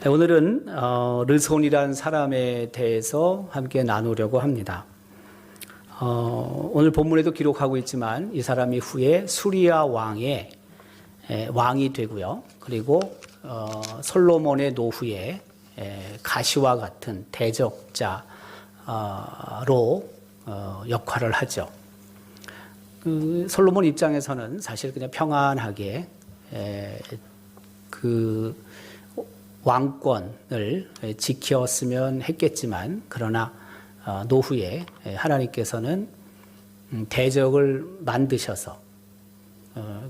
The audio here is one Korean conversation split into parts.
네, 오늘은 르손이라는 사람에 대해서 함께 나누려고 합니다. 오늘 본문에도 기록하고 있지만 이 사람이 후에 수리아 왕의 왕이 되고요. 그리고 솔로몬의 노후에 가시와 같은 대적자로 역할을 하죠. 그 솔로몬 입장에서는 사실 그냥 평안하게 그 왕권을 지켰으면 했겠지만, 그러나 노후에 하나님께서는 대적을 만드셔서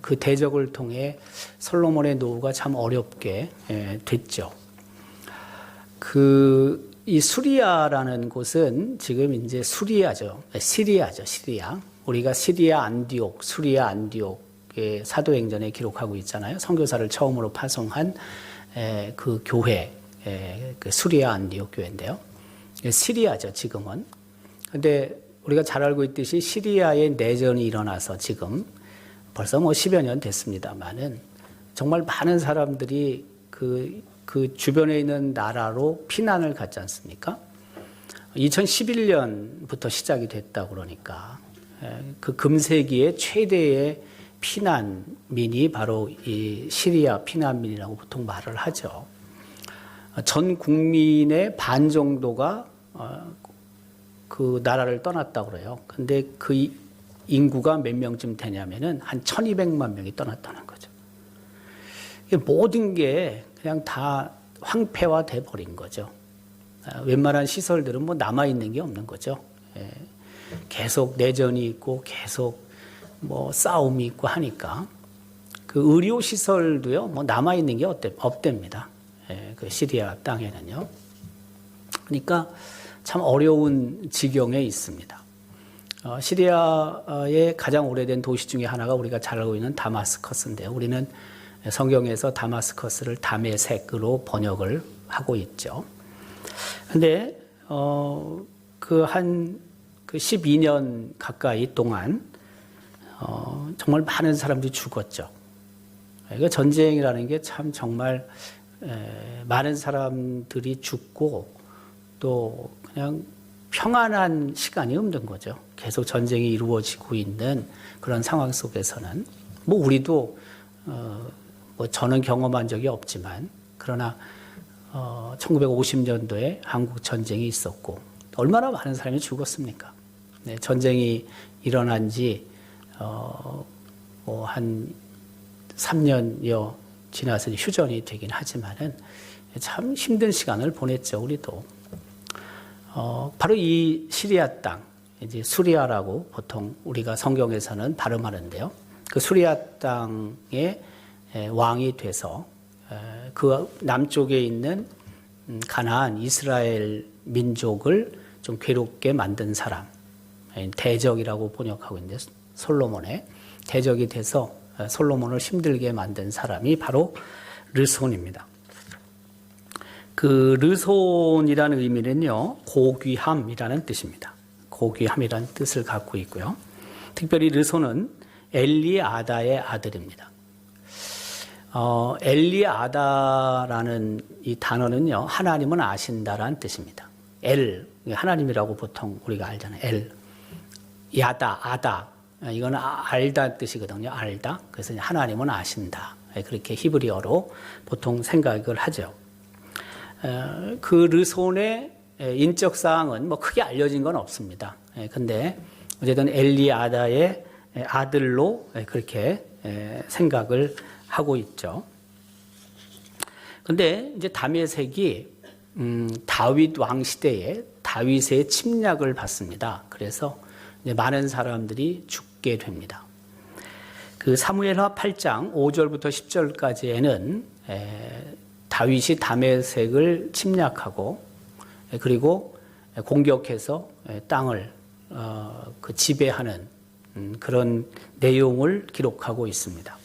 그 대적을 통해 솔로몬의 노후가 참 어렵게 됐죠. 이 수리아라는 곳은 지금 이제 시리아죠. 시리아. 우리가 시리아 안디옥, 수리아 안디옥의 사도행전에 기록하고 있잖아요. 선교사를 처음으로 파송한 그 교회, 그 수리아 안디옥 교회인데요. 시리아죠, 지금은. 근데 우리가 잘 알고 있듯이 시리아에 내전이 일어나서 지금 벌써 10여 년 됐습니다만은 정말 많은 사람들이 그 주변에 있는 나라로 피난을 갔지 않습니까? 2011년부터 시작이 됐다고 그러니까 그 금세기의 최대의 피난민이 바로 이 시리아 피난민이라고 보통 말을 하죠. 전 국민의 반 정도가 그 나라를 떠났다고 그래요. 근데 그 인구가 몇 명쯤 되냐면은 한 1200만 명이 떠났다는 거죠. 모든 게 그냥 다 황폐화돼 버린 거죠. 웬만한 시설들은 남아있는 게 없는 거죠. 계속 내전이 있고 계속 싸움이 있고 하니까 그 의료 시설도요 남아있는 게 없답니다. 그 시리아 땅에는요. 그러니까 참 어려운 지경에 있습니다. 시리아의 가장 오래된 도시 중에 하나가 우리가 잘 알고 있는 다마스커스인데요. 우리는 성경에서 다마스커스를 다메섹으로 번역을 하고 있죠. 근데 그 12년 가까이 동안 정말 많은 사람들이 죽었죠. 그러니까 전쟁이라는 게 참 정말 많은 사람들이 죽고 또 그냥 평안한 시간이 없는 거죠. 계속 전쟁이 이루어지고 있는 그런 상황 속에서는 우리도 저는 경험한 적이 없지만, 그러나 1950년도에 한국 전쟁이 있었고 얼마나 많은 사람이 죽었습니까? 네, 전쟁이 일어난 지 한 3년여 지나서 휴전이 되긴 하지만은 참 힘든 시간을 보냈죠, 우리도. 바로 이 시리아 땅, 이제 수리아라고 보통 우리가 성경에서는 발음하는데요. 그 수리아 땅의 왕이 돼서 그 남쪽에 있는 가나안 이스라엘 민족을 좀 괴롭게 만든 사람, 대적이라고 번역하고 있는데 솔로몬의 대적이 돼서 솔로몬을 힘들게 만든 사람이 바로 르손입니다. 그 르손이라는 의미는요, 고귀함이라는 뜻입니다. 고귀함이라는 뜻을 갖고 있고요. 특별히 르손은 엘리아다의 아들입니다. 엘리아다라는 이 단어는요, 하나님은 아신다라는 뜻입니다. 하나님이라고 보통 우리가 알잖아요. 야다, 아다. 이건 알다 뜻이거든요. 알다. 그래서 하나님은 아신다. 그렇게 히브리어로 보통 생각을 하죠. 그 르손의 인적 사항은 크게 알려진 건 없습니다. 근데 어쨌든 엘리아다의 아들로 그렇게 생각을 하고 있죠. 근데 이제 다메섹이 다윗 왕 시대에 다윗의 침략을 받습니다. 그래서 이제 많은 사람들이 죽게 됩니다. 그 사무엘하 8장 5절부터 10절까지에는 다윗이 다메섹을 침략하고 그리고 공격해서 땅을 지배하는 그런 내용을 기록하고 있습니다.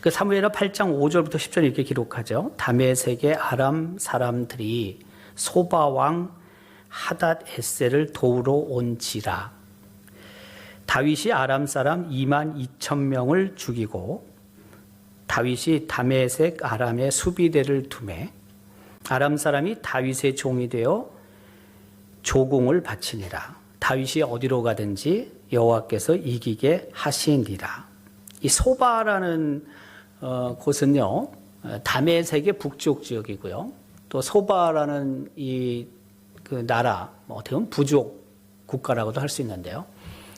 그 사무엘하 8장 5절부터 10절 이렇게 기록하죠. 다메섹의 아람 사람들이 소바 왕 하닷 에셀을 도우러 온지라. 다윗이 아람 사람 22,000명을 죽이고 다윗이 다메섹 아람의 수비대를 두매 아람 사람이 다윗의 종이 되어 조공을 바치니라. 다윗이 어디로 가든지 여호와께서 이기게 하시니라. 이 소바라는 곳은요, 다메섹의 북쪽 지역이고요. 또 소바라는 그 나라, 어떻게 보면 부족 국가라고도 할 수 있는데요.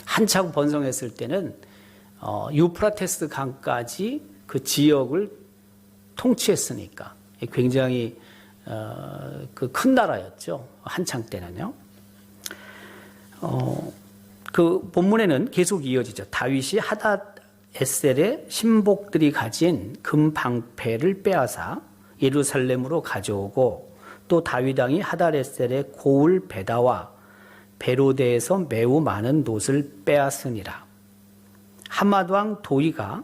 한창 번성했을 때는 유프라테스 강까지 그 지역을 통치했으니까 굉장히 그 큰 나라였죠. 한창 때는요. 그 본문에는 계속 이어지죠. 다윗이 하닷 에셀의 신복들이 가진 금 방패를 빼앗아 예루살렘으로 가져오고 또 다윗 왕이 하닷 에셀의 고을 베다와 베로데에서 매우 많은 놋을 빼앗으니라. 하맛 왕 도이가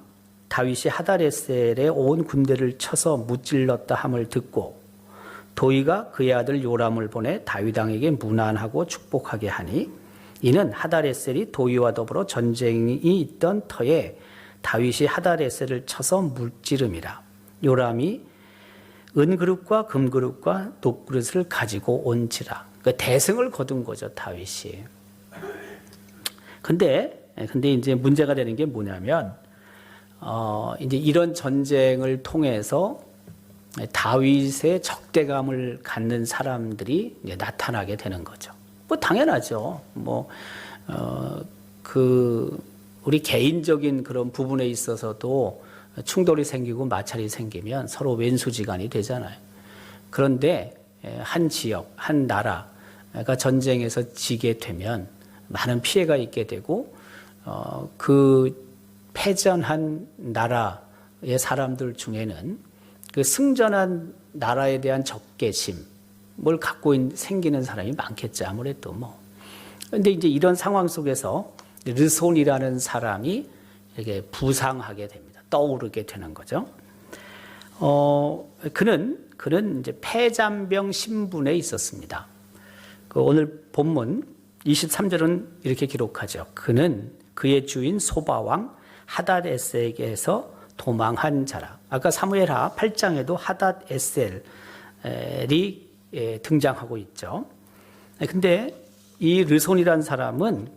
다윗이 하닷 에셀의 온 군대를 쳐서 무찔렀다 함을 듣고 도이가 그의 아들 요람을 보내 다윗 왕에게 문안하고 축복하게 하니 이는 하닷 에셀이 도이와 더불어 전쟁이 있던 터에 다윗이 하닷 에셀을 쳐서 무찌름이라. 요람이 은그릇과 금그릇과 녹그릇을 가지고 온지라. 그러니까 대승을 거둔 거죠, 다윗이. 근데 이제 문제가 되는 게 뭐냐면, 이제 이런 전쟁을 통해서 다윗의 적대감을 갖는 사람들이 이제 나타나게 되는 거죠. 뭐 당연하죠. 우리 개인적인 그런 부분에 있어서도 충돌이 생기고 마찰이 생기면 서로 왼수지간이 되잖아요. 그런데 한 지역, 한 나라가 전쟁에서 지게 되면 많은 피해가 있게 되고 그 패전한 나라의 사람들 중에는 그 승전한 나라에 대한 적개심을 갖고 생기는 사람이 많겠죠. 아무래도 그런데 이제 이런 상황 속에서 르손이라는 사람이 이렇게 부상하게 됩니다. 떠오르게 되는 거죠. 그는 이제 폐잔병 신분에 있었습니다. 오늘 본문 23절은 이렇게 기록하죠. 그는 그의 주인 소바왕 하닷 에셀에게서 도망한 자라. 아까 사무엘하 8장에도 하닷 에셀이 등장하고 있죠. 근데 이 르손이라는 사람은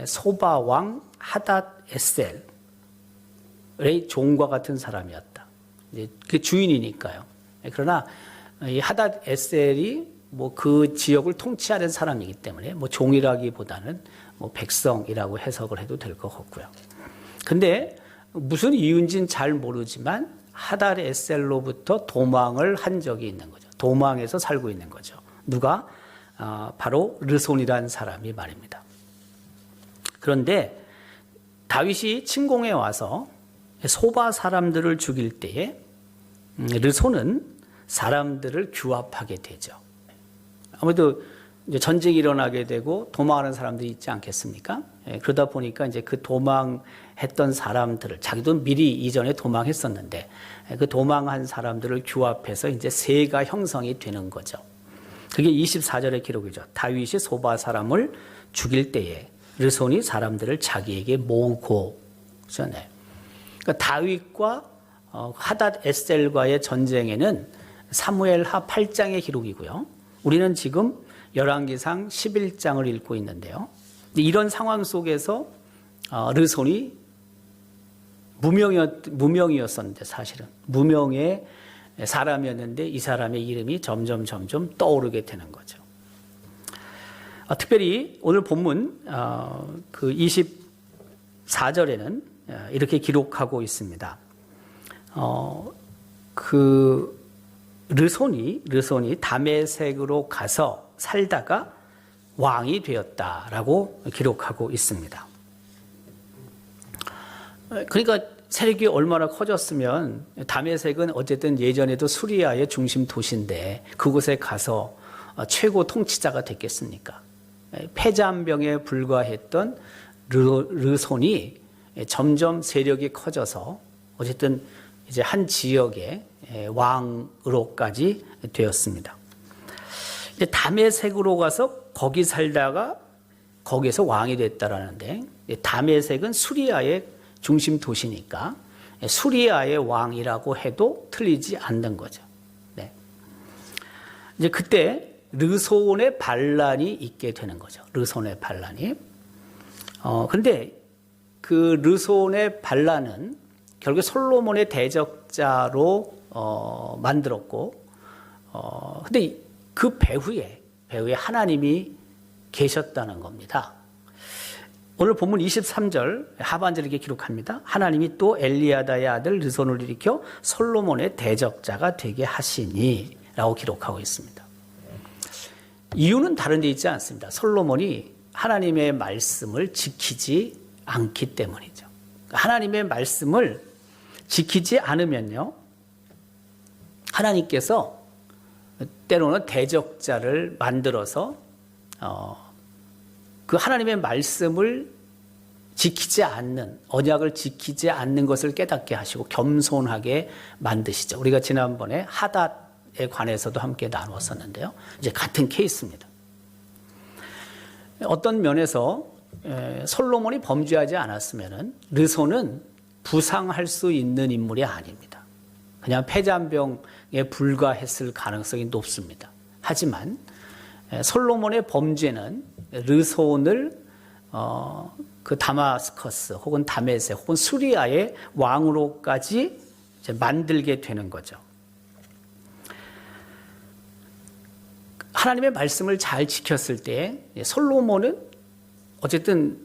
소바왕 하닷 에셀의 종과 같은 사람이었다. 그 주인이니까요. 그러나 이 하닷 에셀이 그 지역을 통치하는 사람이기 때문에 종이라기보다는 백성이라고 해석을 해도 될 것 같고요. 근데 무슨 이유인지는 잘 모르지만 하닷 에셀로부터 도망을 한 적이 있는 거죠. 도망해서 살고 있는 거죠. 누가? 바로 르손이라는 사람이 말입니다. 그런데 다윗이 침공해 와서 소바 사람들을 죽일 때에 르손은 사람들을 규합하게 되죠. 아무래도 이제 전쟁이 일어나게 되고 도망하는 사람들이 있지 않겠습니까? 그러다 보니까 이제 그 도망했던 사람들을 자기도 미리 이전에 도망했었는데 그 도망한 사람들을 규합해서 이제 세가 형성이 되는 거죠. 그게 24절의 기록이죠. 다윗이 소바 사람을 죽일 때에 르손이 사람들을 자기에게 모으고, 그러니까 다윗과 하닷 에셀과의 전쟁에는 사무엘하 8장의 기록이고요. 우리는 지금 열왕기상 11장을 읽고 있는데요. 이런 상황 속에서 르손이 무명이었었는데 사실은 무명의 사람이었는데 이 사람의 이름이 점점 떠오르게 되는 거죠. 특별히 오늘 본문 그 24절에는 이렇게 기록하고 있습니다. 그 르손이 다메섹으로 가서 살다가 왕이 되었다라고 기록하고 있습니다. 그러니까 세력이 얼마나 커졌으면 다메섹은 어쨌든 예전에도 수리아의 중심 도시인데 그곳에 가서 최고 통치자가 됐겠습니까? 패잔병에 불과했던 르손이 점점 세력이 커져서 어쨌든 이제 한 지역의 왕으로까지 되었습니다. 이제 다메섹으로 가서 거기 살다가 거기에서 왕이 됐다라는데 다메섹은 수리아의 중심 도시니까 수리아의 왕이라고 해도 틀리지 않는 거죠. 네. 이제 그때 르손의 반란이 있게 되는 거죠. 르손의 반란이. 그런데 그 르손의 반란은 결국 솔로몬의 대적자로 만들었고, 근데 그 배후에 하나님이 계셨다는 겁니다. 오늘 본문 23절 하반절에 이렇게 기록합니다. 하나님이 또 엘리야다의 아들 르손을 일으켜 솔로몬의 대적자가 되게 하시니 라고 기록하고 있습니다. 이유는 다른 데 있지 않습니다. 솔로몬이 하나님의 말씀을 지키지 않기 때문이죠. 하나님의 말씀을 지키지 않으면요, 하나님께서 때로는 대적자를 만들어서 그 하나님의 말씀을 지키지 않는, 언약을 지키지 않는 것을 깨닫게 하시고 겸손하게 만드시죠. 우리가 지난번에 하닷에 관해서도 함께 나눴었는데요. 이제 같은 케이스입니다. 어떤 면에서 솔로몬이 범죄하지 않았으면 르손은 부상할 수 있는 인물이 아닙니다. 그냥 폐잔병에 불과했을 가능성이 높습니다. 하지만 솔로몬의 범죄는 르손을 그 다마스커스 혹은 다메섹 혹은 수리아의 왕으로까지 이제 만들게 되는 거죠. 하나님의 말씀을 잘 지켰을 때 솔로몬은 어쨌든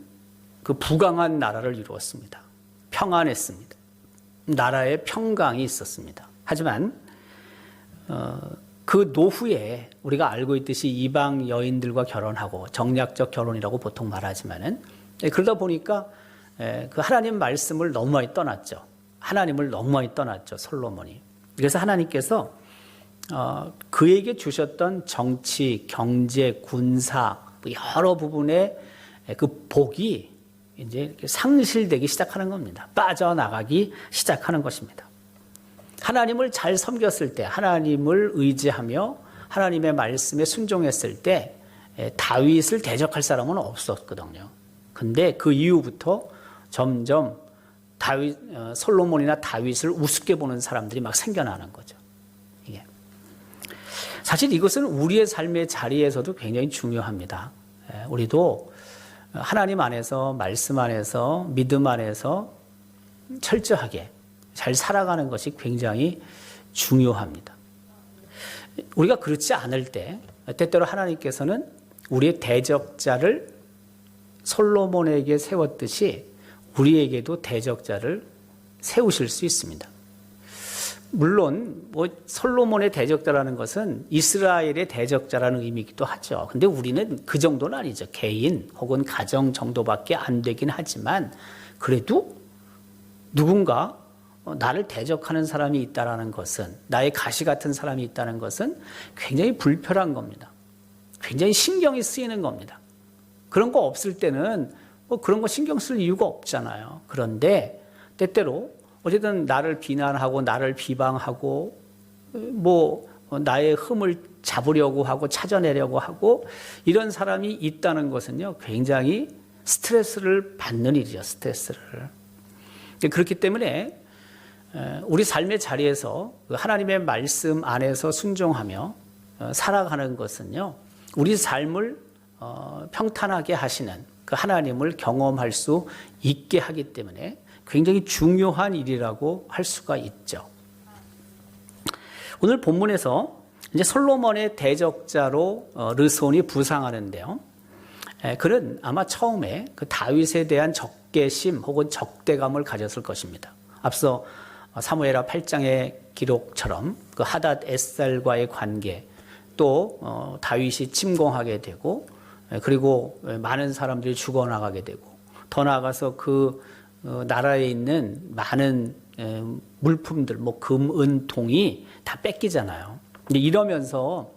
그 부강한 나라를 이루었습니다. 평안했습니다. 나라에 평강이 있었습니다. 하지만 그 노후에 우리가 알고 있듯이 이방 여인들과 결혼하고, 정략적 결혼이라고 보통 말하지만은, 그러다 보니까 그 하나님 말씀을 너무 많이 떠났죠. 하나님을 너무 많이 떠났죠, 솔로몬이. 그래서 하나님께서 그에게 주셨던 정치, 경제, 군사 여러 부분의 그 복이 이제 이렇게 상실되기 시작하는 겁니다. 빠져나가기 시작하는 것입니다. 하나님을 잘 섬겼을 때, 하나님을 의지하며 하나님의 말씀에 순종했을 때 다윗을 대적할 사람은 없었거든요. 근데 그 이후부터 점점 솔로몬이나 다윗을 우습게 보는 사람들이 막 생겨나는 거죠. 이게. 사실 이것은 우리의 삶의 자리에서도 굉장히 중요합니다. 우리도 하나님 안에서, 말씀 안에서, 믿음 안에서 철저하게 잘 살아가는 것이 굉장히 중요합니다. 우리가 그렇지 않을 때 때때로 하나님께서는 우리의 대적자를 솔로몬에게 세웠듯이 우리에게도 대적자를 세우실 수 있습니다. 물론 솔로몬의 대적자라는 것은 이스라엘의 대적자라는 의미이기도 하죠. 근데 우리는 그 정도는 아니죠. 개인 혹은 가정 정도밖에 안 되긴 하지만 그래도 누군가 나를 대적하는 사람이 있다는 것은, 나의 가시 같은 사람이 있다는 것은 굉장히 불편한 겁니다. 굉장히 신경이 쓰이는 겁니다. 그런 거 없을 때는 그런 거 신경 쓸 이유가 없잖아요. 그런데 때때로 어쨌든 나를 비난하고 나를 비방하고 나의 흠을 잡으려고 하고 찾아내려고 하고 이런 사람이 있다는 것은요, 굉장히 스트레스를 받는 일이죠. 스트레스를. 그렇기 때문에 우리 삶의 자리에서 하나님의 말씀 안에서 순종하며 살아가는 것은요, 우리 삶을 평탄하게 하시는 그 하나님을 경험할 수 있게 하기 때문에 굉장히 중요한 일이라고 할 수가 있죠. 오늘 본문에서 이제 솔로몬의 대적자로 르손이 부상하는데요. 그는 아마 처음에 그 다윗에 대한 적개심 혹은 적대감을 가졌을 것입니다. 앞서 사무엘하 8장의 기록처럼 그 하닷 에살과의 관계, 또 다윗이 침공하게 되고, 그리고 많은 사람들이 죽어나가게 되고, 더 나아가서 그 나라에 있는 많은 물품들, 금, 은, 동이 다 뺏기잖아요. 근데 이러면서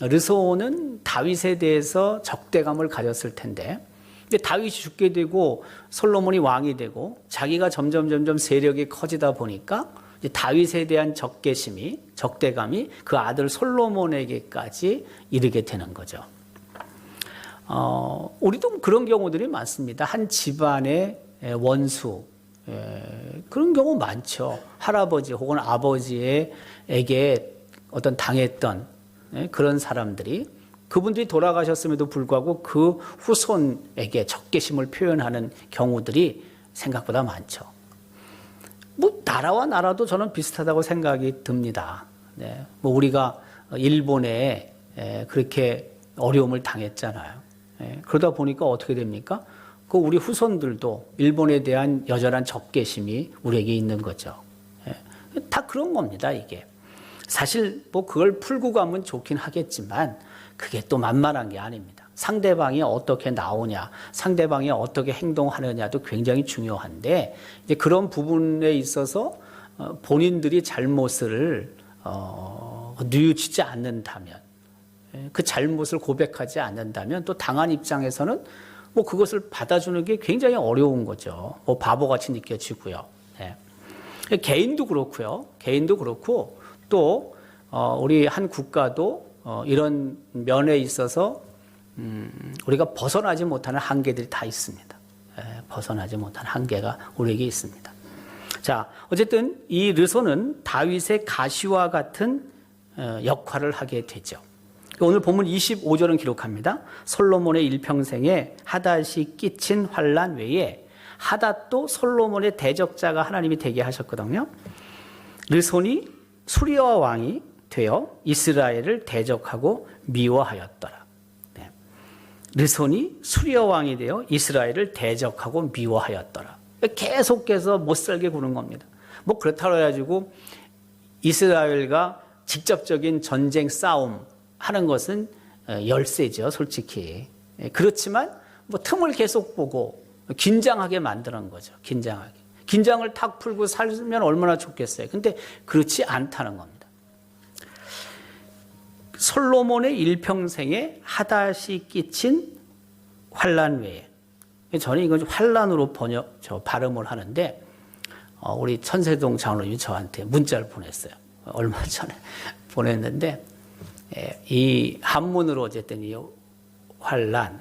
르손은 다윗에 대해서 적대감을 가졌을 텐데, 근데 다윗이 죽게 되고 솔로몬이 왕이 되고 자기가 점점 세력이 커지다 보니까 이제 다윗에 대한 적대감이 그 아들 솔로몬에게까지 이르게 되는 거죠. 우리도 그런 경우들이 많습니다. 한 집안의 원수, 그런 경우 많죠. 할아버지 혹은 아버지에게 어떤 당했던 그런 사람들이 그분들이 돌아가셨음에도 불구하고 그 후손에게 적개심을 표현하는 경우들이 생각보다 많죠. 뭐 나라와 나라도 저는 비슷하다고 생각이 듭니다. 네. 뭐 우리가 일본에 그렇게 어려움을 당했잖아요. 그러다 보니까 어떻게 됩니까? 그 우리 후손들도 일본에 대한 여전한 적개심이 우리에게 있는 거죠. 다 그런 겁니다, 이게. 사실 뭐 그걸 풀고 가면 좋긴 하겠지만 그게 또 만만한 게 아닙니다. 상대방이 어떻게 나오냐, 상대방이 어떻게 행동하느냐도 굉장히 중요한데 이제 그런 부분에 있어서 본인들이 잘못을 뉘우치지 않는다면, 그 잘못을 고백하지 않는다면 또 당한 입장에서는 뭐 그것을 받아주는 게 굉장히 어려운 거죠. 뭐 바보같이 느껴지고요. 네. 개인도 그렇고요. 개인도 그렇고 또 우리 한 국가도 이런 면에 있어서 우리가 벗어나지 못하는 한계들이 다 있습니다. 벗어나지 못하는 한계가 우리에게 있습니다. 자, 어쨌든 이 르손은 다윗의 가시와 같은 역할을 하게 되죠. 오늘 본문 25절은 기록합니다. 솔로몬의 일평생에 하닷이 끼친 환난 외에 하닷도 솔로몬의 대적자가 하나님이 되게 하셨거든요. 르손이 수리아 왕이 되어 이스라엘을 대적하고 미워하였더라. 네. 르손이 수리아 왕이 되어 이스라엘을 대적하고 미워하였더라. 계속해서 못살게 구는 겁니다. 뭐 그렇다고 해가지고 이스라엘과 직접적인 전쟁 싸움 하는 것은 열세죠, 솔직히. 그렇지만 뭐 틈을 계속 보고 긴장하게 만드는 거죠. 긴장하게. 긴장을 탁 풀고 살면 얼마나 좋겠어요. 근데 그렇지 않다는 겁니다. 솔로몬의 일평생에 하닷이 끼친 환난 외에, 저는 이건 환난으로 발음을 하는데 우리 천세동 장로님이 저한테 문자를 보냈어요. 얼마 전에 보냈는데 이 한문으로 어쨌든 이 환난.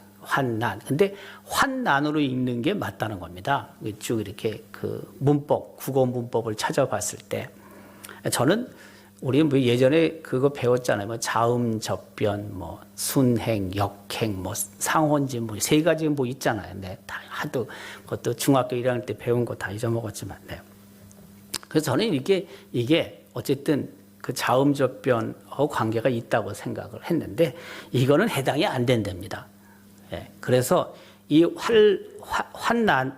근데 환난으로 읽는 게 맞다는 겁니다. 쭉 이렇게 그 문법, 국어 문법을 찾아봤을 때 저는 우리 뭐 예전에 그거 배웠잖아요. 뭐 자음, 접변, 뭐 순행, 역행, 뭐 상혼지 뭐 세 가지 뭐 있잖아요. 네, 다 하도 그것도 중학교 1학년 때 배운 거 다 잊어먹었지만, 네. 그래서 저는 이게 어쨌든 그 자음, 접변하고 관계가 있다고 생각을 했는데 이거는 해당이 안 된답니다. 네, 그래서 이 환난은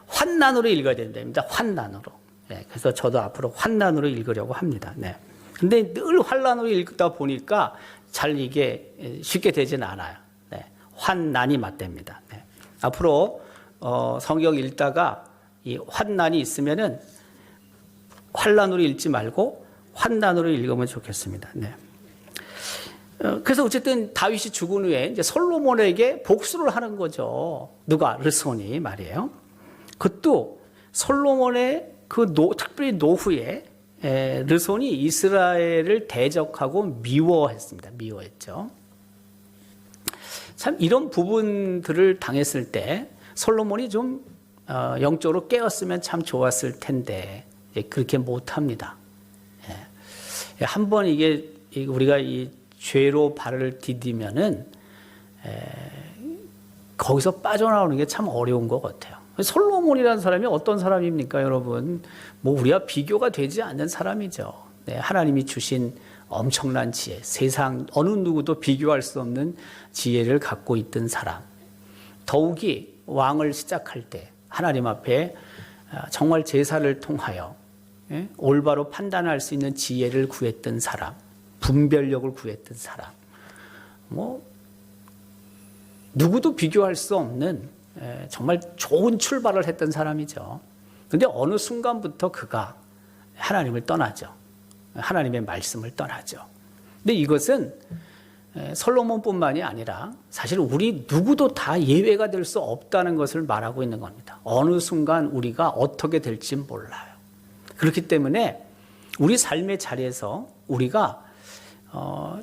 환난으로 읽어야 된답니다. 환난으로. 네, 그래서 저도 앞으로 환난으로 읽으려고 합니다. 네. 근데 늘 환난으로 읽다 보니까 잘 이게 쉽게 되진 않아요. 네. 환난이 맞답니다. 네. 앞으로 성경 읽다가 이 환난이 있으면은 환난으로 읽지 말고 환난으로 읽으면 좋겠습니다. 네. 그래서 어쨌든 다윗이 죽은 후에 이제 솔로몬에게 복수를 하는 거죠. 누가? 르손이 말이에요. 그것도 솔로몬의 특별히 노후에 르손이 이스라엘을 대적하고 미워했습니다. 미워했죠. 참 이런 부분들을 당했을 때 솔로몬이 좀 영적으로 깨었으면 참 좋았을 텐데 그렇게 못합니다. 한번 이게 우리가 이 죄로 발을 디디면은 거기서 빠져나오는 게 참 어려운 것 같아요. 솔로몬이라는 사람이 어떤 사람입니까, 여러분? 뭐 우리와 비교가 되지 않는 사람이죠. 네, 하나님이 주신 엄청난 지혜, 세상 어느 누구도 비교할 수 없는 지혜를 갖고 있던 사람. 더욱이 왕을 시작할 때 하나님 앞에 정말 제사를 통하여 올바로 판단할 수 있는 지혜를 구했던 사람, 분별력을 구했던 사람. 뭐 누구도 비교할 수 없는 정말 좋은 출발을 했던 사람이죠. 그런데 어느 순간부터 그가 하나님을 떠나죠. 하나님의 말씀을 떠나죠. 근데 이것은 솔로몬뿐만이 아니라 사실 우리 누구도 다 예외가 될 수 없다는 것을 말하고 있는 겁니다. 어느 순간 우리가 어떻게 될지 몰라요. 그렇기 때문에 우리 삶의 자리에서 우리가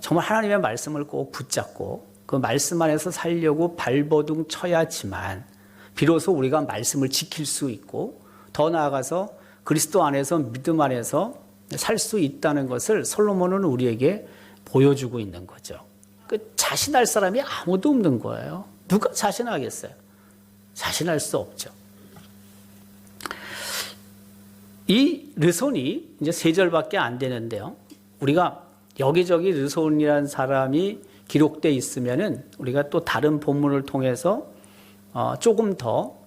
정말 하나님의 말씀을 꼭 붙잡고 그 말씀 안에서 살려고 발버둥 쳐야지만 비로소 우리가 말씀을 지킬 수 있고 더 나아가서 그리스도 안에서 믿음 안에서 살 수 있다는 것을 솔로몬은 우리에게 보여주고 있는 거죠. 자신할 사람이 아무도 없는 거예요. 누가 자신하겠어요? 자신할 수 없죠. 이 르손이 이제 3절밖에 안 되는데요. 우리가 여기저기 르손이라는 사람이 기록되어 있으면은 우리가 또 다른 본문을 통해서 조금 더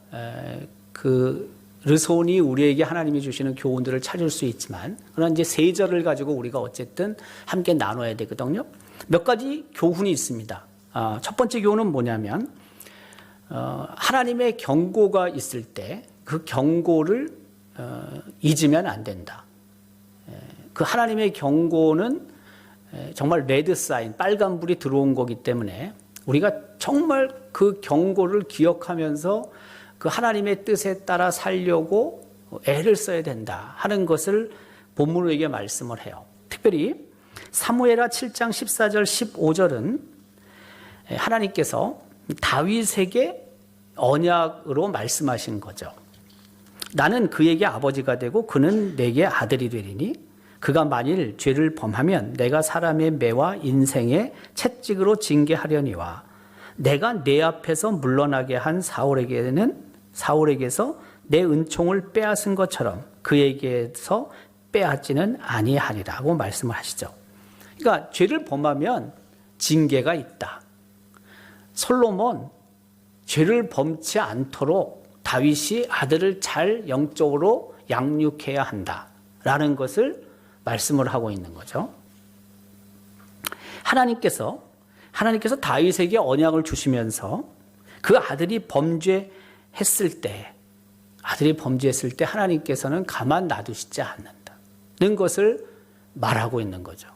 그 르손이 우리에게 하나님이 주시는 교훈들을 찾을 수 있지만, 그러나 이제 3절을 가지고 우리가 어쨌든 함께 나눠야 되거든요. 몇 가지 교훈이 있습니다. 첫 번째 교훈은 뭐냐면, 하나님의 경고가 있을 때 그 경고를 잊으면 안 된다. 그 하나님의 경고는 정말 레드 사인, 빨간불이 들어온 거기 때문에 우리가 정말 그 경고를 기억하면서 그 하나님의 뜻에 따라 살려고 애를 써야 된다 하는 것을 본문으로 이게 말씀을 해요. 특별히 사무엘하 7장 14절 15절은 하나님께서 다윗에게 언약으로 말씀하신 거죠. 나는 그에게 아버지가 되고 그는 내게 아들이 되리니 그가 만일 죄를 범하면 내가 사람의 매와 인생의 채찍으로 징계하려니와 내가 내 앞에서 물러나게 한 사울에게서 내 은총을 빼앗은 것처럼 그에게서 빼앗지는 아니하리라고 말씀을 하시죠. 그러니까 죄를 범하면 징계가 있다. 솔로몬 죄를 범치 않도록 다윗이 아들을 잘 영적으로 양육해야 한다라는 것을 말씀을 하고 있는 거죠. 하나님께서 다윗에게 언약을 주시면서 그 아들이 범죄했을 때 하나님께서는 가만 놔두시지 않는다는 것을 말하고 있는 거죠.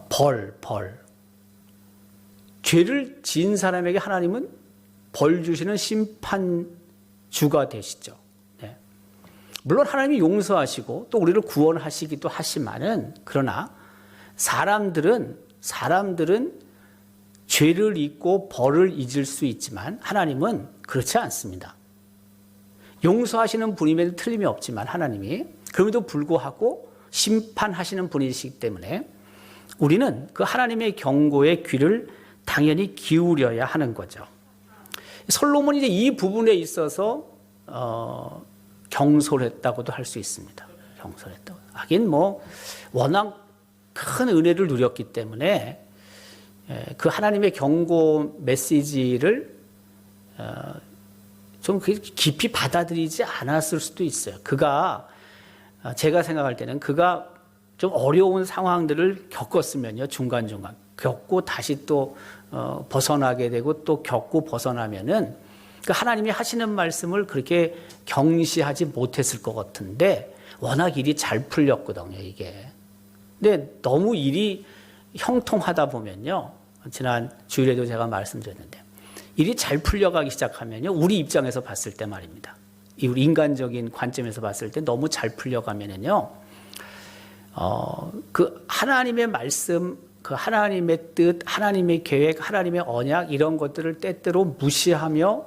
벌. 죄를 지은 사람에게 하나님은 벌 주시는 심판주가 되시죠. 네. 물론 하나님이 용서하시고 또 우리를 구원하시기도 하시만은, 그러나 사람들은 죄를 잊고 벌을 잊을 수 있지만 하나님은 그렇지 않습니다. 용서하시는 분임에도 틀림이 없지만 하나님이 그럼에도 불구하고 심판하시는 분이시기 때문에 우리는 그 하나님의 경고에 귀를 당연히 기울여야 하는 거죠. 솔로몬이 이제 이 부분에 있어서 경솔했다고도 할 수 있습니다. 경솔했다고. 하긴 뭐 워낙 큰 은혜를 누렸기 때문에 그 하나님의 경고 메시지를 좀 깊이 받아들이지 않았을 수도 있어요. 제가 생각할 때는 그가 좀 어려운 상황들을 겪었으면요, 중간중간 겪고 다시 또 벗어나게 되고 또 겪고 벗어나면은 그 하나님이 하시는 말씀을 그렇게 경시하지 못했을 것 같은데, 워낙 일이 잘 풀렸거든요, 이게. 근데 너무 일이 형통하다 보면요, 지난 주일에도 제가 말씀드렸는데, 일이 잘 풀려가기 시작하면요, 우리 입장에서 봤을 때 말입니다. 우리 인간적인 관점에서 봤을 때 너무 잘 풀려가면은요, 그 하나님의 말씀, 그 하나님의 뜻, 하나님의 계획, 하나님의 언약, 이런 것들을 때때로 무시하며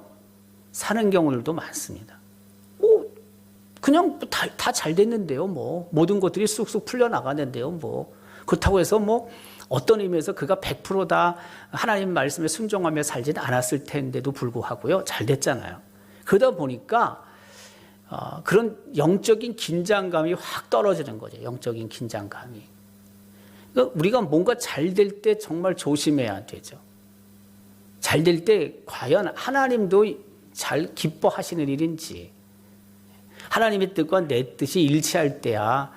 사는 경우들도 많습니다. 그냥 다 잘 됐는데요, 모든 것들이 쑥쑥 풀려나가는데요, 그렇다고 해서 어떤 의미에서 그가 100% 다 하나님 말씀에 순종하며 살지는 않았을 텐데도 불구하고요, 잘 됐잖아요. 그러다 보니까 그런 영적인 긴장감이 확 떨어지는 거죠. 영적인 긴장감이. 그러니까 우리가 뭔가 잘 될 때 정말 조심해야 되죠. 잘 될 때 과연 하나님도 잘 기뻐하시는 일인지, 하나님의 뜻과 내 뜻이 일치할 때야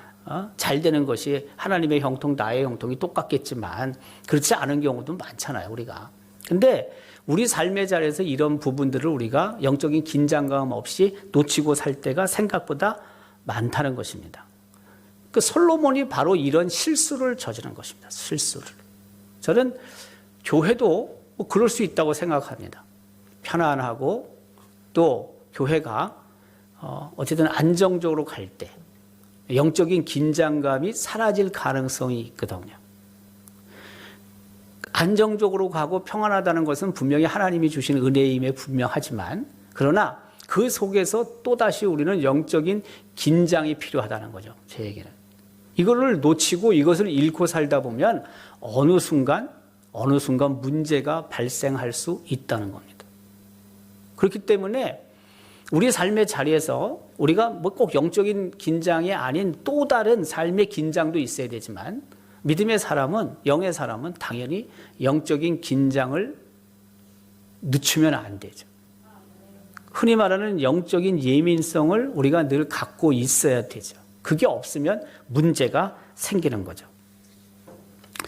잘 되는 것이, 하나님의 형통, 나의 형통이 똑같겠지만 그렇지 않은 경우도 많잖아요, 우리가. 근데 우리 삶의 자리에서 이런 부분들을 우리가 영적인 긴장감 없이 놓치고 살 때가 생각보다 많다는 것입니다. 그 솔로몬이 바로 이런 실수를 저지른 것입니다. 실수를. 저는 교회도 그럴 수 있다고 생각합니다. 편안하고 또 교회가 어쨌든 안정적으로 갈 때 영적인 긴장감이 사라질 가능성이 있거든요. 안정적으로 가고 평안하다는 것은 분명히 하나님이 주신 은혜임에 분명하지만, 그러나 그 속에서 또다시 우리는 영적인 긴장이 필요하다는 거죠. 제 얘기는. 이거를 놓치고 이것을 잃고 살다 보면 어느 순간 문제가 발생할 수 있다는 겁니다. 그렇기 때문에 우리 삶의 자리에서 우리가 뭐 꼭 영적인 긴장이 아닌 또 다른 삶의 긴장도 있어야 되지만 믿음의 사람은, 영의 사람은 당연히 영적인 긴장을 늦추면 안 되죠. 흔히 말하는 영적인 예민성을 우리가 늘 갖고 있어야 되죠. 그게 없으면 문제가 생기는 거죠.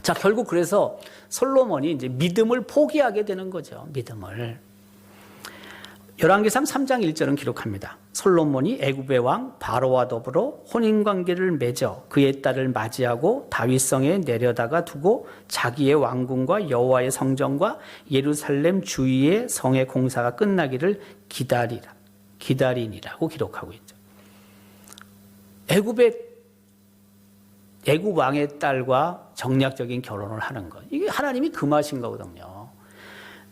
자, 결국 그래서 솔로몬이 이제 믿음을 포기하게 되는 거죠. 믿음을. 열왕기상 3장 1절은 기록합니다. 솔로몬이 애굽의 왕 바로와 더불어 혼인관계를 맺어 그의 딸을 맞이하고 다윗성에 내려다가 두고 자기의 왕궁과 여호와의 성전과 예루살렘 주위의 성의 공사가 끝나기를 기다리니라고 기록하고 있죠. 애굽 왕의 딸과 정략적인 결혼을 하는 것, 이게 하나님이 금하신 거거든요.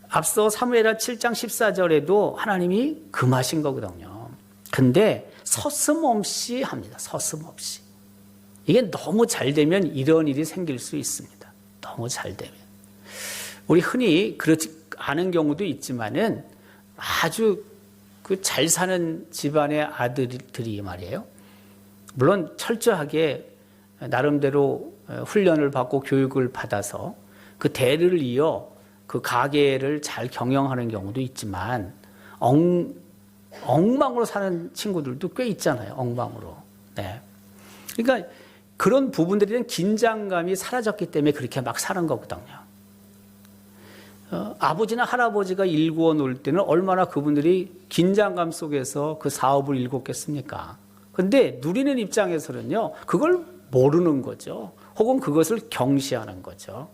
앞서 사무엘하 7장 14절에도 하나님이 금하신 거거든요. 근데 서슴없이 합니다. 서슴없이. 이게 너무 잘 되면 이런 일이 생길 수 있습니다. 너무 잘 되면. 우리 흔히 그렇지 않은 경우도 있지만은 아주 그 잘 사는 집안의 아들들이 말이에요. 물론 철저하게 나름대로 훈련을 받고 교육을 받아서 그 대를 이어 그 가게를 잘 경영하는 경우도 있지만 엉망으로 사는 친구들도 꽤 있잖아요. 엉망으로. 네. 그러니까 그런 부분들에 긴장감이 사라졌기 때문에 그렇게 막 사는 거거든요. 아버지나 할아버지가 일구어 놓을 때는 얼마나 그분들이 긴장감 속에서 그 사업을 일궜겠습니까? 근데 누리는 입장에서는요, 그걸 모르는 거죠. 혹은 그것을 경시하는 거죠.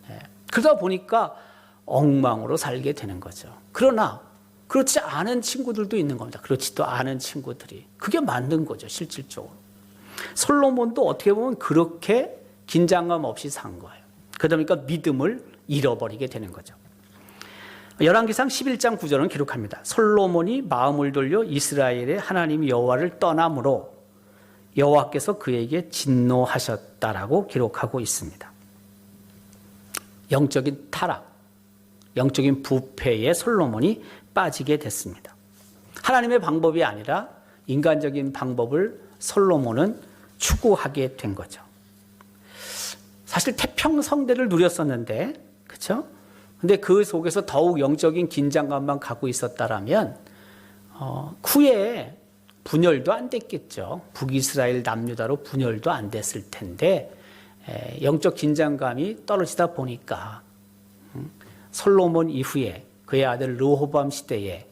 네. 그러다 보니까 엉망으로 살게 되는 거죠. 그러나 그렇지 않은 친구들도 있는 겁니다. 그렇지도 않은 친구들이. 그게 맞는 거죠, 실질적으로. 솔로몬도 어떻게 보면 그렇게 긴장감 없이 산 거예요. 그러다 보니까 믿음을 잃어버리게 되는 거죠. 열왕기상 11장 9절은 기록합니다. 솔로몬이 마음을 돌려 이스라엘의 하나님 여호와를 떠남으로 여호와께서 그에게 진노하셨다라고 기록하고 있습니다. 영적인 타락, 영적인 부패에 솔로몬이 빠지게 됐습니다. 하나님의 방법이 아니라 인간적인 방법을 솔로몬은 추구하게 된 거죠. 사실 태평성대를 누렸었는데, 그렇죠? 근데 그 속에서 더욱 영적인 긴장감만 갖고 있었다라면 후에 분열도 안 됐겠죠. 북이스라엘 남유다로 분열도 안 됐을 텐데 영적 긴장감이 떨어지다 보니까 솔로몬 이후에 그의 아들 르호보암 시대에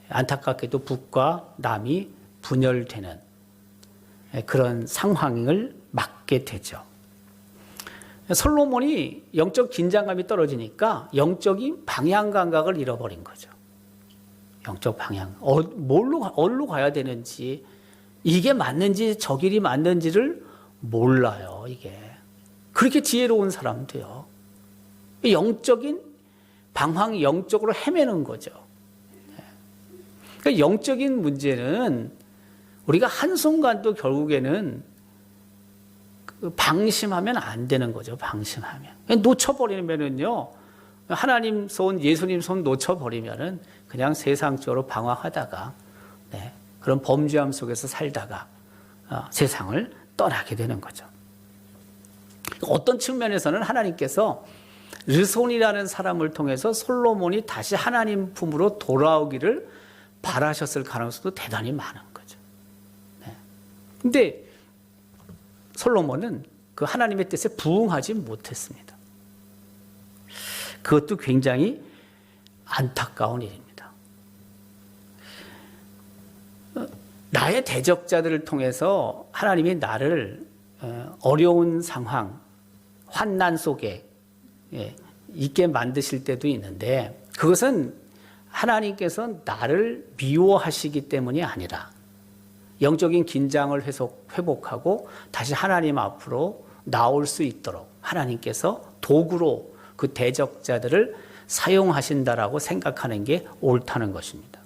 안타깝게도 북과 남이 분열되는 그런 상황을 맞게 되죠. 솔로몬이 영적 긴장감이 떨어지니까 영적인 방향 감각을 잃어버린 거죠. 영적 방향, 어디로 가야 되는지, 이게 맞는지 저 길이 맞는지를 몰라요. 이게 그렇게 지혜로운 사람도요. 영적인 방황, 영적으로 헤매는 거죠. 그러니까 영적인 문제는 우리가 한순간도 결국에는 방심하면 안 되는 거죠. 방심하면. 놓쳐버리면은요, 하나님 손, 예수님 손 놓쳐버리면은 그냥 세상적으로 방황하다가, 네, 그런 범죄함 속에서 살다가 세상을 떠나게 되는 거죠. 어떤 측면에서는 하나님께서 르손이라는 사람을 통해서 솔로몬이 다시 하나님 품으로 돌아오기를 바라셨을 가능성도 대단히 많은 거죠. 네. 근데 솔로몬은 그 하나님의 뜻에 부응하지 못했습니다. 그것도 굉장히 안타까운 일입니다. 나의 대적자들을 통해서 하나님이 나를 어려운 상황, 환난 속에 있게 만드실 때도 있는데 그것은 하나님께서 나를 미워하시기 때문이 아니라 영적인 긴장을 회복하고 다시 하나님 앞으로 나올 수 있도록 하나님께서 도구로 그 대적자들을 사용하신다라고 생각하는 게 옳다는 것입니다.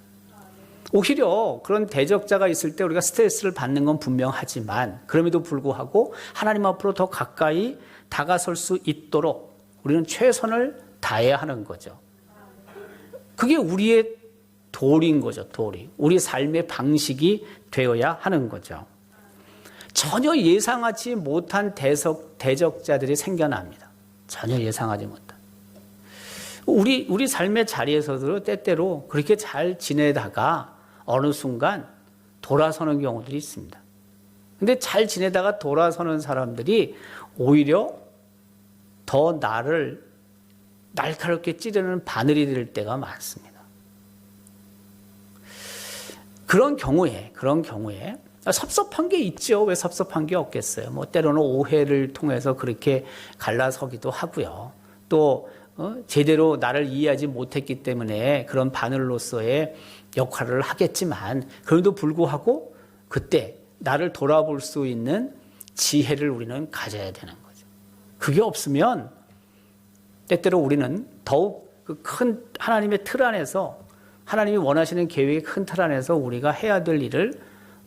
오히려 그런 대적자가 있을 때 우리가 스트레스를 받는 건 분명하지만 그럼에도 불구하고 하나님 앞으로 더 가까이 다가설 수 있도록 우리는 최선을 다해야 하는 거죠. 그게 우리의 도리인 거죠. 도리. 우리 삶의 방식이 되어야 하는 거죠. 전혀 예상하지 못한 대적자들이 생겨납니다. 전혀 예상하지 못한. 우리 삶의 자리에서도 때때로 그렇게 잘 지내다가 어느 순간 돌아서는 경우들이 있습니다. 근데 잘 지내다가 돌아서는 사람들이 오히려 더 나를 날카롭게 찌르는 바늘이 될 때가 많습니다. 그런 경우에 섭섭한 게 있죠. 왜 섭섭한 게 없겠어요. 뭐 때로는 오해를 통해서 그렇게 갈라서기도 하고요. 또 제대로 나를 이해하지 못했기 때문에 그런 바늘로서의 역할을 하겠지만 그럼에도 불구하고 그때 나를 돌아볼 수 있는 지혜를 우리는 가져야 되는 거죠. 그게 없으면 때때로 우리는 더욱 큰 하나님의 틀 안에서 하나님이 원하시는 계획의 큰 틀 안에서 우리가 해야 될 일을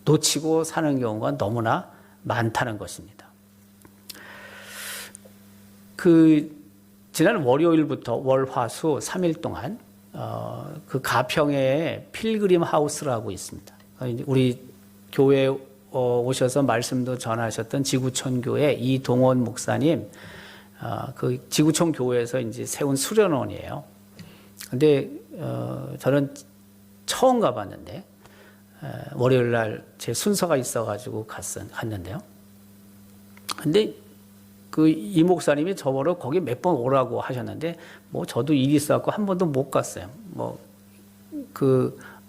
놓치고 사는 경우가 너무나 많다는 것입니다. 지난 월요일부터 월화수 3일 동안 그 가평에 필그림 하우스라고 있습니다. 우리 교회 오셔서 말씀도 전하셨던 지구촌 교회 이동원 목사님 그 지구촌 교회에서 이제 세운 수련원이에요. 근데 저는 처음 가봤는데 월요일 날 제 순서가 있어가지고 갔는데요. 근데 이 목사님이 저보러 거기 몇 번 오라고 하셨는데 뭐 저도 일이 있어갖고 한 번도 못 갔어요. 뭐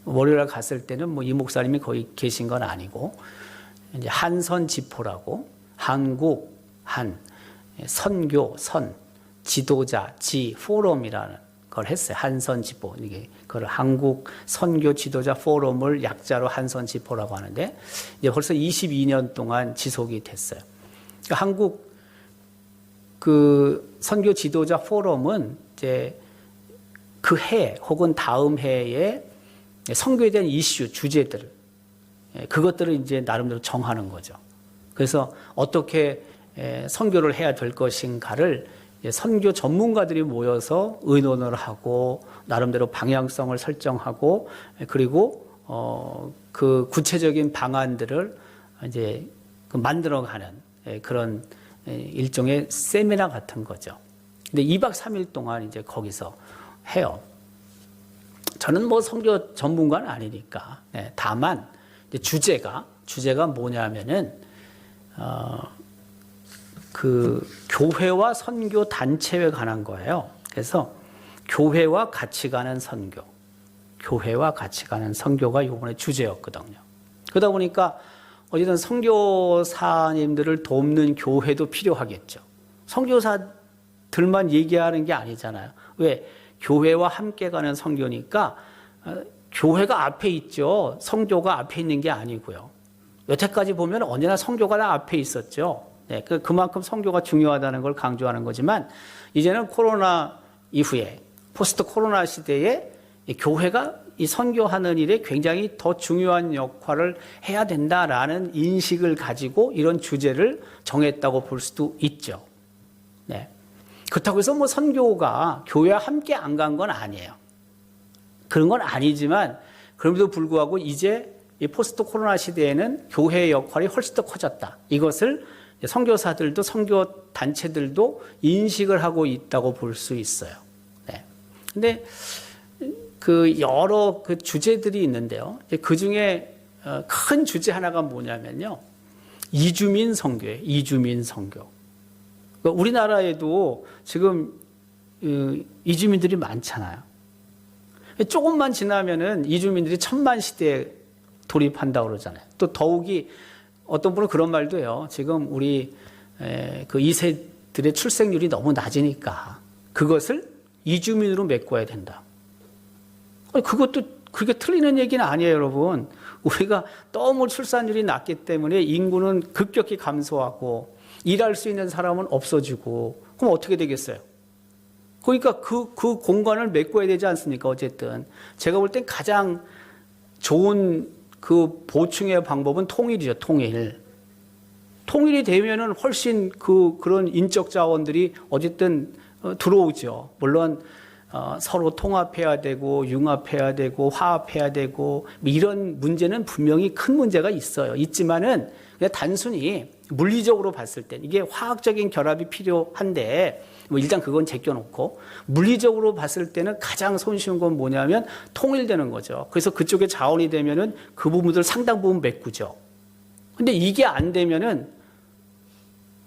월요일 날 갔을 때는 뭐 이 목사님이 거기 계신 건 아니고 이제 한선지포라고 한국 선교 지도자 포럼이라는 걸 했어요. 한선지포. 이게 그걸 한국 선교 지도자 포럼을 약자로 한선지포라고 하는데 이제 벌써 22년 동안 지속이 됐어요. 그러니까 한국 선교 지도자 포럼은 이제 그 해 혹은 다음 해에 선교에 대한 이슈, 주제들 그것들을 이제 나름대로 정하는 거죠. 그래서 어떻게 선교를 해야 될 것인가를 선교 전문가들이 모여서 의논을 하고 나름대로 방향성을 설정하고 그리고 그 구체적인 방안들을 이제 만들어가는 그런 일종의 세미나 같은 거죠. 근데 2박 3일 동안 이제 거기서 해요. 저는 뭐 선교 전문가는 아니니까. 다만 이제 주제가 뭐냐면은 그 교회와 선교 단체에 관한 거예요. 그래서 교회와 같이 가는 선교가 이번에 주제였거든요. 그러다 보니까 어쨌든 선교사님들을 돕는 교회도 필요하겠죠. 선교사들만 얘기하는 게 아니잖아요. 왜? 교회와 함께 가는 선교니까 교회가 앞에 있죠. 선교가 앞에 있는 게 아니고요. 여태까지 보면 언제나 선교가 다 앞에 있었죠. 그만큼 선교가 중요하다는 걸 강조하는 거지만 이제는 코로나 이후에 포스트 코로나 시대에 교회가 이 선교하는 일에 굉장히 더 중요한 역할을 해야 된다라는 인식을 가지고 이런 주제를 정했다고 볼 수도 있죠. 그렇다고 해서 뭐 선교가 교회와 함께 안 간 건 아니에요. 그런 건 아니지만 그럼에도 불구하고 이제 이 포스트 코로나 시대에는 교회의 역할이 훨씬 더 커졌다. 이것을 선교사들도 선교 단체들도 인식을 하고 있다고 볼 수 있어요. 근데 여러 주제들이 있는데요. 그 중에 큰 주제 하나가 뭐냐면요. 이주민 선교예요. 이주민 선교. 우리나라에도 지금 이주민들이 많잖아요. 조금만 지나면은 이주민들이 1000만 시대에 돌입한다고 그러잖아요. 또 더욱이 어떤 분은 그런 말도 해요. 지금 우리 그 2세들의 출생률이 너무 낮으니까 그것을 이주민으로 메꿔야 된다. 그것도 그게 틀리는 얘기는 아니에요, 여러분. 우리가 너무 출산율이 낮기 때문에 인구는 급격히 감소하고 일할 수 있는 사람은 없어지고 그럼 어떻게 되겠어요? 그러니까 그 공간을 메꿔야 되지 않습니까? 어쨌든 제가 볼 땐 가장 좋은 그 보충의 방법은 통일이죠. 통일이 되면은 훨씬 그런 인적 자원들이 어쨌든 들어오죠. 물론 서로 통합해야 되고 융합해야 되고 화합해야 되고 이런 문제는 분명히 큰 문제가 있지만은 그냥 단순히 물리적으로 봤을 때 이게 화학적인 결합이 필요한데 뭐 일단 그건 제껴놓고 물리적으로 봤을 때는 가장 손쉬운 건 뭐냐면 통일되는 거죠. 그래서 그쪽에 자원이 되면은 그 부분들 상당 부분 메꾸죠. 근데 이게 안 되면은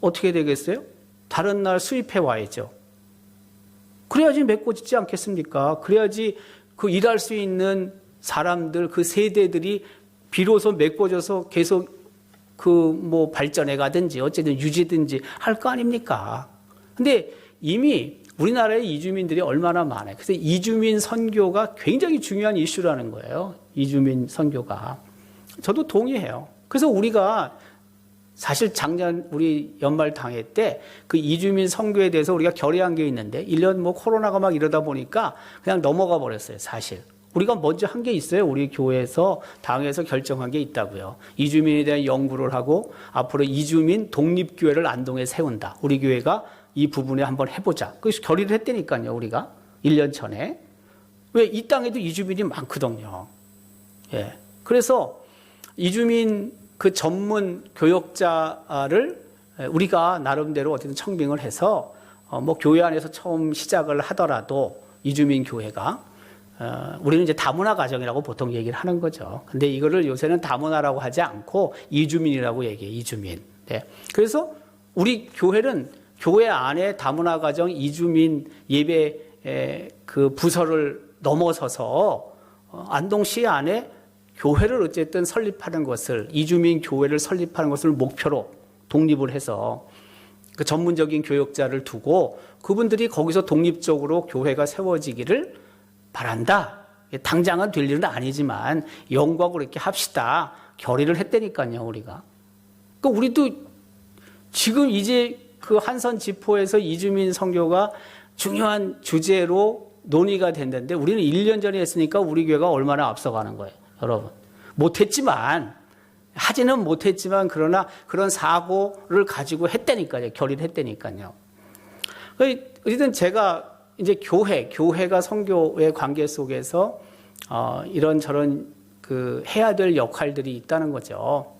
어떻게 되겠어요? 다른 날 수입해 와야죠. 그래야지 메꿔지지 않겠습니까? 그래야지 그 일할 수 있는 사람들, 그 세대들이 비로소 메꿔져서 계속 그 뭐 발전해 가든지 어쨌든 유지든지 할 거 아닙니까? 근데 이미 우리나라의 이주민들이 얼마나 많아요. 그래서 이주민 선교가 굉장히 중요한 이슈라는 거예요. 이주민 선교가. 저도 동의해요. 그래서 우리가 사실 작년 우리 연말 당회 때 그 이주민 선교에 대해서 우리가 결의한 게 있는데 1년 뭐 코로나가 막 이러다 보니까 그냥 넘어가 버렸어요, 사실. 우리가 먼저 한 게 있어요. 우리 교회에서 당에서 결정한 게 있다고요. 이주민에 대한 연구를 하고 앞으로 이주민 독립교회를 안동에 세운다. 우리 교회가 이 부분에 한번 해보자. 그래서 결의를 했다니까요. 우리가 1년 전에. 왜 이 땅에도 이주민이 많거든요. 예. 그래서 이주민 그 전문 교역자를 우리가 나름대로 어쨌든 청빙을 해서 뭐 교회 안에서 처음 시작을 하더라도 이주민 교회가 우리는 이제 다문화 가정이라고 보통 얘기를 하는 거죠. 근데 이거를 요새는 다문화라고 하지 않고 이주민이라고 얘기해요. 이주민. 네. 그래서 우리 교회는 교회 안에 다문화 가정 이주민 예배 그 부서를 넘어서서 안동시 안에 교회를 어쨌든 설립하는 것을 이주민 교회를 설립하는 것을 목표로 독립을 해서 그 전문적인 교역자를 두고 그분들이 거기서 독립적으로 교회가 세워지기를 바란다. 당장은 될 일은 아니지만 영광으로 이렇게 합시다. 결의를 했다니까요, 우리가. 그러니까 우리도 지금 이제 그 한선 지포에서 이주민 선교가 중요한 주제로 논의가 됐는데 우리는 1년 전에 했으니까 우리 교회가 얼마나 앞서가는 거예요, 여러분. 하지는 못했지만 그러나 그런 사고를 가지고 했다니까요, 결의를 했다니까요. 어쨌든 제가 이제 교회가 선교의 관계 속에서 이런저런 그 해야 될 역할들이 있다는 거죠.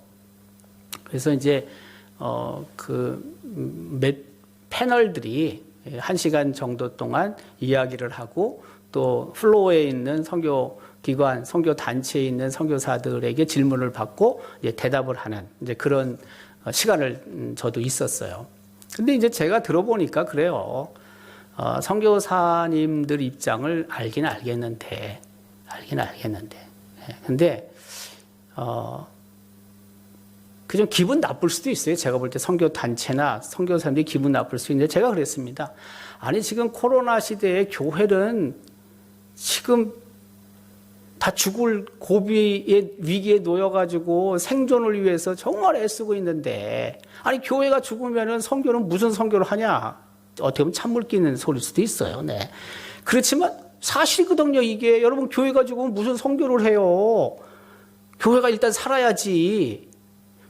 그래서 이제 몇 패널들이 1시간 정도 동안 이야기를 하고 또 플로어에 있는 선교 기관, 선교 단체에 있는 선교사들에게 질문을 받고 이제 대답을 하는 이제 그런 시간을 저도 있었어요. 근데 이제 제가 들어보니까 그래요. 선교사님들 입장을 알긴 알겠는데. 근데 그 좀 기분 나쁠 수도 있어요. 제가 볼 때 선교 단체나 선교사님들이 기분 나쁠 수 있는데 제가 그랬습니다. 아니 지금 코로나 시대에 교회는 지금 다 죽을 고비의 위기에 놓여가지고 생존을 위해서 정말 애쓰고 있는데 아니 교회가 죽으면은 선교는 무슨 선교를 하냐? 어떻게 보면 찬물 끼는 소리일 수도 있어요. 네. 그렇지만 사실이거든요. 이게 여러분 교회가 죽으면 무슨 선교를 해요? 교회가 일단 살아야지.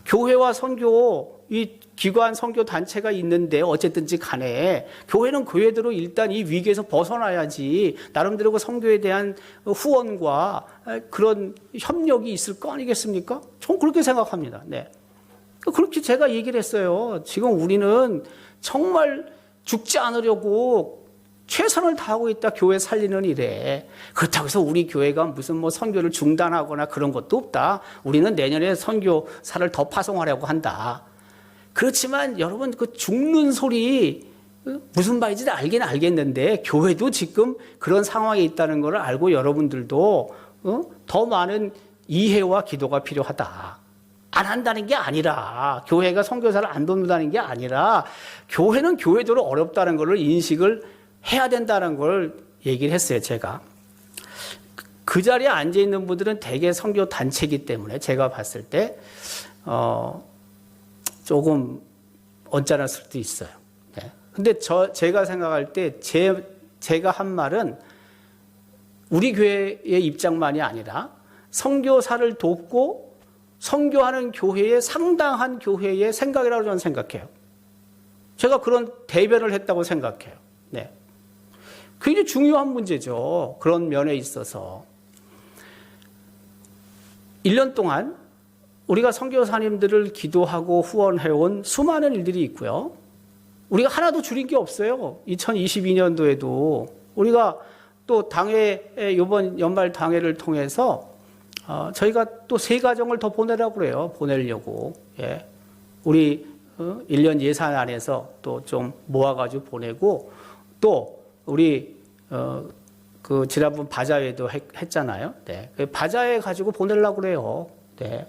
교회와 선교 이 기관 선교 단체가 있는데 어쨌든지 간에 교회는 교회대로 일단 이 위기에서 벗어나야지 나름대로 그 선교에 대한 후원과 그런 협력이 있을 거 아니겠습니까? 저는 그렇게 생각합니다. 네. 그렇게 제가 얘기를 했어요. 지금 우리는 정말 죽지 않으려고 최선을 다하고 있다. 교회 살리는 일에. 그렇다고 해서 우리 교회가 무슨 뭐 선교를 중단하거나 그런 것도 없다. 우리는 내년에 선교사를 더 파송하려고 한다. 그렇지만 여러분 그 죽는 소리 무슨 말인지 알긴 알겠는데 교회도 지금 그런 상황에 있다는 걸 알고 여러분들도 더 많은 이해와 기도가 필요하다. 안 한다는 게 아니라 교회가 선교사를 안 돕는다는 게 아니라 교회는 교회대로 어렵다는 걸 인식을 해야 된다는 걸 얘기를 했어요. 제가. 그 자리에 앉아 있는 분들은 대개 선교 단체이기 때문에 제가 봤을 때 조금 언짢을 수도 있어요. 네. 근데 제가 생각할 때 제가 한 말은 우리 교회의 입장만이 아니라 선교사를 돕고 선교하는 교회의 상당한 교회의 생각이라고 저는 생각해요. 제가 그런 대변을 했다고 생각해요. 네. 굉장히 중요한 문제죠. 그런 면에 있어서. 1년 동안 우리가 선교사님들을 기도하고 후원해온 수많은 일들이 있고요. 우리가 하나도 줄인 게 없어요. 2022년도에도 우리가 또 당회, 이번 연말 당회를 통해서 저희가 또 3가정을 더 보내라고 그래요. 보내려고. 예. 우리 1년 예산 안에서 또 좀 모아가지고 보내고, 또 우리 그 지난번 바자회도 했잖아요. 네. 그 바자회 가지고 보내려고 그래요. 네.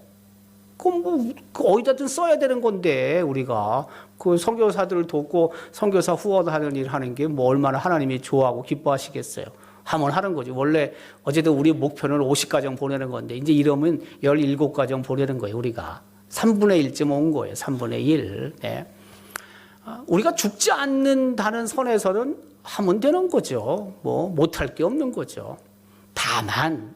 그럼 뭐 어디다든 써야 되는 건데, 우리가 그 선교사들을 돕고 선교사 후원하는 일 하는 게 뭐 얼마나 하나님이 좋아하고 기뻐하시겠어요. 하면 하는 거지. 원래 어제도 우리 목표는 50가정 보내는 건데 이제 이러면 17가정 보내는 거예요. 우리가 3분의 1쯤 온 거예요. 3분의 1. 네. 우리가 죽지 않는다는 선에서는 하면 되는 거죠. 뭐 못할 게 없는 거죠. 다만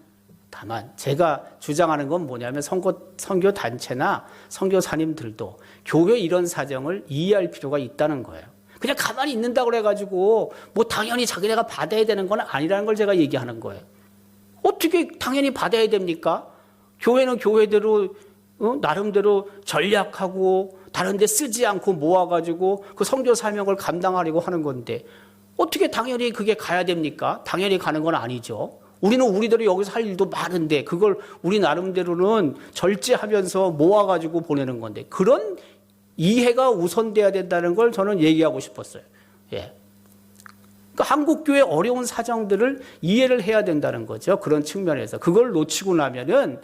제가 주장하는 건 뭐냐면 선교 단체나 선교사님들도 교회 이런 사정을 이해할 필요가 있다는 거예요. 그냥 가만히 있는다고 그래가지고 뭐 당연히 자기네가 받아야 되는 건 아니라는 걸 제가 얘기하는 거예요. 어떻게 당연히 받아야 됩니까? 교회는 교회대로 나름대로 전략하고 다른 데 쓰지 않고 모아가지고 그 선교 사명을 감당하려고 하는 건데 어떻게 당연히 그게 가야 됩니까? 당연히 가는 건 아니죠. 우리는 우리대로 여기서 할 일도 많은데 그걸 우리 나름대로는 절제하면서 모아가지고 보내는 건데 그런 이해가 우선돼야 된다는 걸 저는 얘기하고 싶었어요. 예. 그러니까 한국교회 어려운 사정들을 이해를 해야 된다는 거죠. 그런 측면에서. 그걸 놓치고 나면은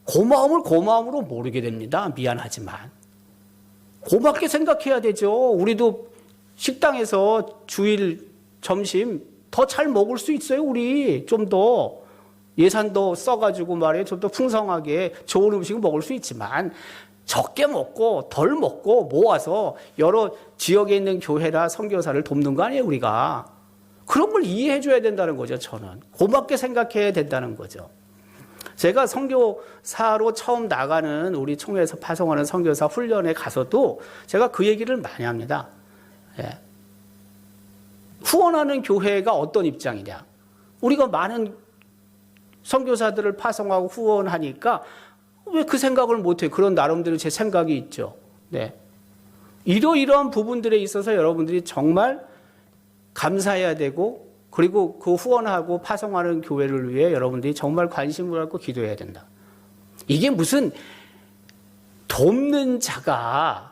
고마움을 고마움으로 모르게 됩니다. 미안하지만. 고맙게 생각해야 되죠. 우리도 식당에서 주일 점심 더 잘 먹을 수 있어요. 우리 좀 더 예산도 써가지고 말이에요. 좀 더 풍성하게 좋은 음식을 먹을 수 있지만 적게 먹고 덜 먹고 모아서 여러 지역에 있는 교회나 선교사를 돕는 거 아니에요. 우리가. 그런 걸 이해해 줘야 된다는 거죠. 저는. 고맙게 생각해야 된다는 거죠. 제가 선교사로 처음 나가는 우리 총회에서 파송하는 선교사 훈련에 가서도 제가 그 얘기를 많이 합니다. 예. 후원하는 교회가 어떤 입장이냐. 우리가 많은 선교사들을 파송하고 후원하니까 왜 그 생각을 못해요? 그런 나름대로 제 생각이 있죠. 네. 이러이러한 부분들에 있어서 여러분들이 정말 감사해야 되고 그리고 그 후원하고 파송하는 교회를 위해 여러분들이 정말 관심을 갖고 기도해야 된다. 이게 무슨 돕는 자가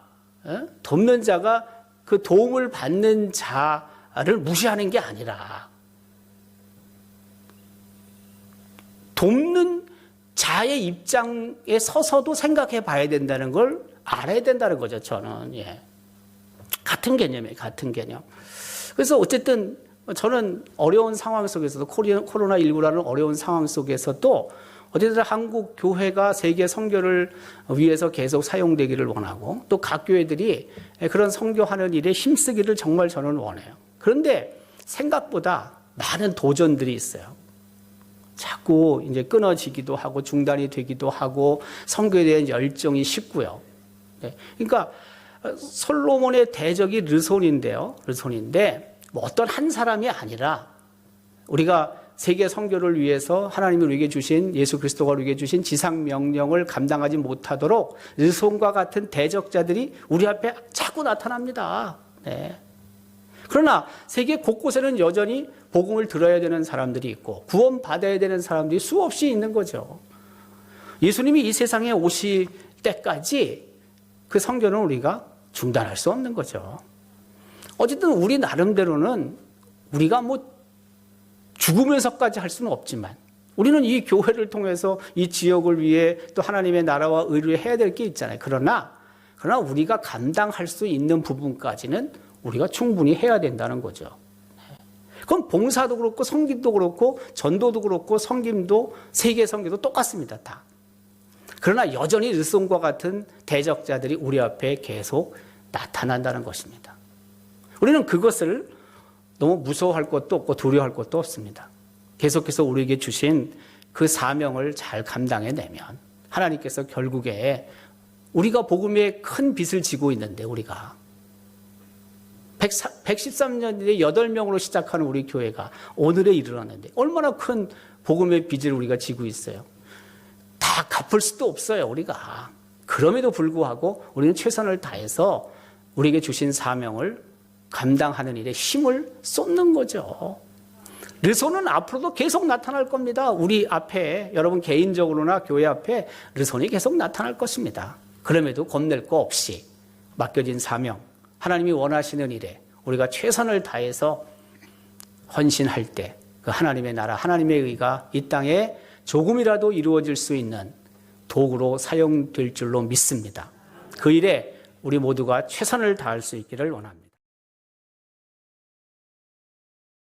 그 도움을 받는 자를 무시하는 게 아니라 돕는 자의 입장에 서서도 생각해 봐야 된다는 걸 알아야 된다는 거죠, 저는. 예. 같은 개념이에요, 같은 개념. 그래서 어쨌든 저는 어려운 상황 속에서도 코로나19라는 어려운 상황 속에서도 어쨌든 한국 교회가 세계 선교를 위해서 계속 사용되기를 원하고 또 각 교회들이 그런 선교하는 일에 힘쓰기를 정말 저는 원해요. 그런데 생각보다 많은 도전들이 있어요. 자꾸 이제 끊어지기도 하고 중단이 되기도 하고 선교에 대한 열정이 식고요. 네. 그러니까 솔로몬의 대적이 르손인데요. 르손인데 뭐 어떤 한 사람이 아니라 우리가 세계 선교를 위해서 하나님이 우리에게 주신 예수 그리스도가 우리에게 주신 지상 명령을 감당하지 못하도록 르손과 같은 대적자들이 우리 앞에 자꾸 나타납니다. 네. 그러나 세계 곳곳에는 여전히 복음을 들어야 되는 사람들이 있고 구원받아야 되는 사람들이 수없이 있는 거죠. 예수님이 이 세상에 오실 때까지 그 선교는 우리가 중단할 수 없는 거죠. 어쨌든 우리 나름대로는 우리가 뭐 죽으면서까지 할 수는 없지만 우리는 이 교회를 통해서 이 지역을 위해 또 하나님의 나라와 의를 해야 될 게 있잖아요. 그러나 우리가 감당할 수 있는 부분까지는 우리가 충분히 해야 된다는 거죠. 그럼 봉사도 그렇고 섬김도 그렇고 전도도 그렇고 섬김도 세계 선교도 똑같습니다. 다. 그러나 여전히 르손과 같은 대적자들이 우리 앞에 계속 나타난다는 것입니다. 우리는 그것을 너무 무서워할 것도 없고 두려워할 것도 없습니다. 계속해서 우리에게 주신 그 사명을 잘 감당해내면 하나님께서 결국에 우리가 복음에 큰 빚을 지고 있는데 우리가 113년에 8명으로 시작하는 우리 교회가 오늘에 이르렀는데 얼마나 큰 복음의 빚을 우리가 지고 있어요. 다 갚을 수도 없어요, 우리가. 그럼에도 불구하고 우리는 최선을 다해서 우리에게 주신 사명을 감당하는 일에 힘을 쏟는 거죠. 르손은 앞으로도 계속 나타날 겁니다. 우리 앞에, 여러분 개인적으로나 교회 앞에 르손이 계속 나타날 것입니다. 그럼에도 겁낼 거 없이 맡겨진 사명, 하나님이 원하시는 일에 우리가 최선을 다해서 헌신할 때 그 하나님의 나라, 하나님의 의가 이 땅에 조금이라도 이루어질 수 있는 도구로 사용될 줄로 믿습니다. 그 일에 우리 모두가 최선을 다할 수 있기를 원합니다.